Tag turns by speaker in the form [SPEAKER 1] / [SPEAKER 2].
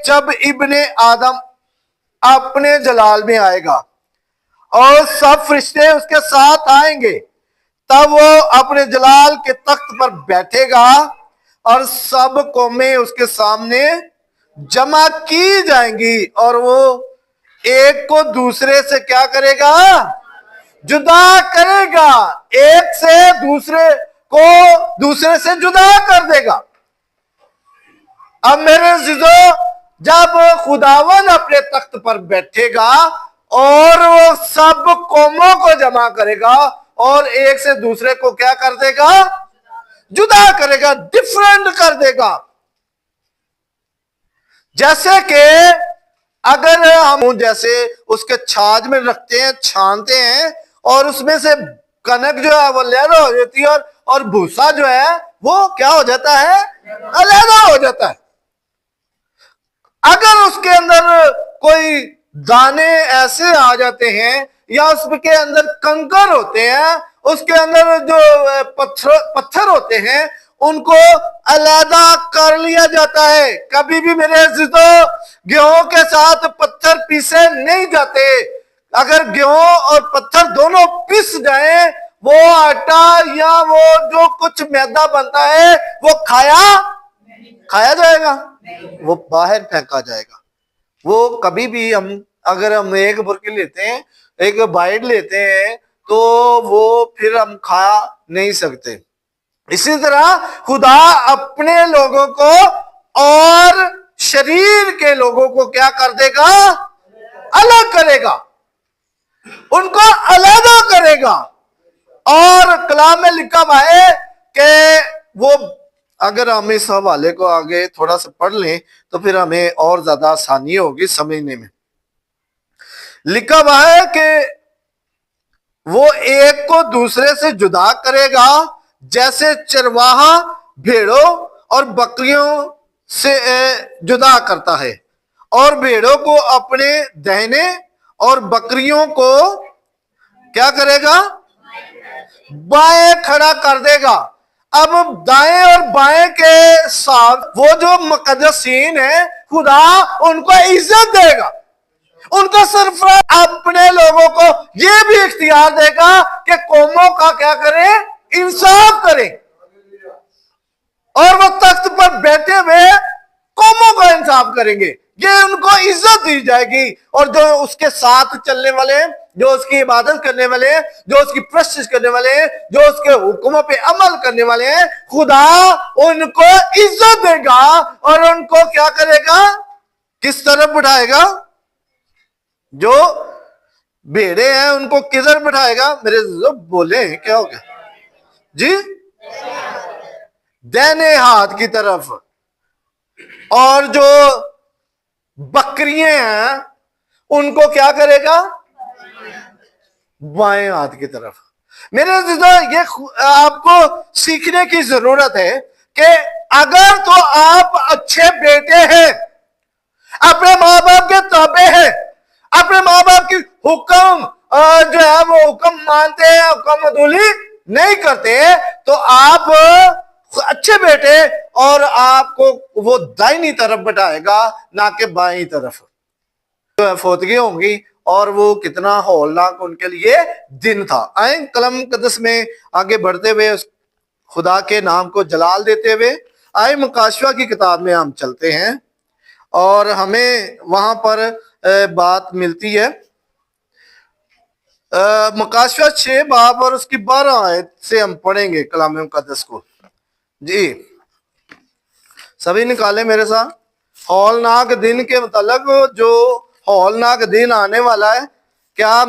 [SPEAKER 1] جب ابن آدم اپنے جلال میں آئے گا اور سب فرشتے اس کے ساتھ آئیں گے، تب وہ اپنے جلال کے تخت پر بیٹھے گا اور سب قومیں اس کے سامنے جمع کی جائیں گی، اور وہ ایک کو دوسرے سے کیا کرے گا؟ جدا کرے گا، ایک سے دوسرے کو دوسرے سے جدا کر دے گا۔ اب میرے عزیزو، جب خداوند اپنے تخت پر بیٹھے گا اور وہ سب قوموں کو جمع کرے گا اور ایک سے دوسرے کو کیا کر دے گا؟ جدا کرے گا، ڈیفرنٹ کر دے گا۔ جیسے کہ اگر ہم جیسے اس کے چھاج میں رکھتے ہیں، چھانتے ہیں، اور اس میں سے کنک جو ہے وہ علیحدہ ہو جاتی ہے اور بھوسا جو ہے وہ کیا ہو جاتا ہے؟ علیحدہ ہو جاتا ہے۔ اگر اس کے اندر کوئی دانے ایسے آ جاتے ہیں یا اس کے اندر کنکر ہوتے ہیں، اس کے اندر جو پتھر ہوتے ہیں، ان کو علیحدہ کر لیا جاتا ہے۔ کبھی بھی میرے عزیزو گیہوں کے ساتھ پتھر پیسے نہیں جاتے۔ اگر گیہوں اور پتھر دونوں پس جائیں، وہ آٹا یا وہ جو کچھ میدا بنتا ہے وہ کھایا جائے گا؟ وہ باہر پھینکا جائے گا۔ وہ کبھی بھی اگر ہم ایک برکی لیتے ہیں، ایک بائٹ لیتے ہیں، تو وہ پھر ہم کھا نہیں سکتے۔ اسی طرح خدا اپنے لوگوں کو اور شریر کے لوگوں کو کیا کر دے گا؟ الگ کرے گا، ان کو علیحدہ کرے گا۔ اور کلام میں لکھا ہوا ہے کہ وہ، اگر ہم اس حوالے کو آگے تھوڑا سا پڑھ لیں تو پھر ہمیں اور زیادہ آسانی ہوگی سمجھنے میں۔ لکھا ہوا ہے کہ وہ ایک کو دوسرے سے جدا کرے گا، جیسے چرواہا بھیڑوں اور بکریوں سے جدا کرتا ہے، اور بھیڑوں کو اپنے دہنے اور بکریوں کو کیا کرے گا؟ بائیں کھڑا کر دے گا۔ اب دائیں اور بائیں کے ساتھ وہ جو مقدسین ہیں، خدا ان کو عزت دے گا، ان کا سرفراز اپنے لوگوں کو یہ بھی اختیار دے گا کہ قوموں کا کیا کریں؟ انصاف کریں، اور وہ تخت پر بیٹھے ہوئے قوموں کا انصاف کریں گے۔ یہ ان کو عزت دی جائے گی، اور جو اس کے ساتھ چلنے والے ہیں، جو اس کی عبادت کرنے والے ہیں، جو اس کی پرستش کرنے والے ہیں، جو اس کے حکموں پہ عمل کرنے والے ہیں، خدا ان کو عزت دے گا اور ان کو کیا کرے گا؟ کس طرف بٹھائے گا؟ جو بھیڑے ہیں ان کو کدھر بٹھائے گا؟ میرے بولے کیا ہو گیا جی؟ دائنے ہاتھ کی طرف، اور جو بکریاں ہیں ان کو کیا کرے گا؟ بائیں ہاتھ کی طرف۔ میرے عزیزو، یہ آپ کو سیکھنے کی ضرورت ہے کہ اگر تو آپ اچھے بیٹے ہیں، اپنے ماں باپ کے تابع ہیں، اپنے ماں باپ کی حکم جو ہے وہ حکم مانتے ہیں، حکم عدولی نہیں کرتے، تو آپ اچھے بیٹے، اور آپ کو وہ دائنی طرف بٹھائے گا، نہ کہ بائیں طرف۔ فوتگی ہوں گی، اور وہ کتنا ہولناک ان کے لیے دن تھا۔ آئیں کلام مقدس میں آگے بڑھتے ہوئے خدا کے نام کو جلال دیتے ہوئے آئیں مکاشفہ کی کتاب میں ہم چلتے ہیں، اور ہمیں وہاں پر بات ملتی ہے۔ مکاشفہ 6 باب اور اس کی 12 آیت سے ہم پڑھیں گے کلام مقدس کو۔ جی سبھی نکالے میرے ساتھ۔ ہولناک دن کے متعلق جو ہولناک دن آنے والا ہے، کیا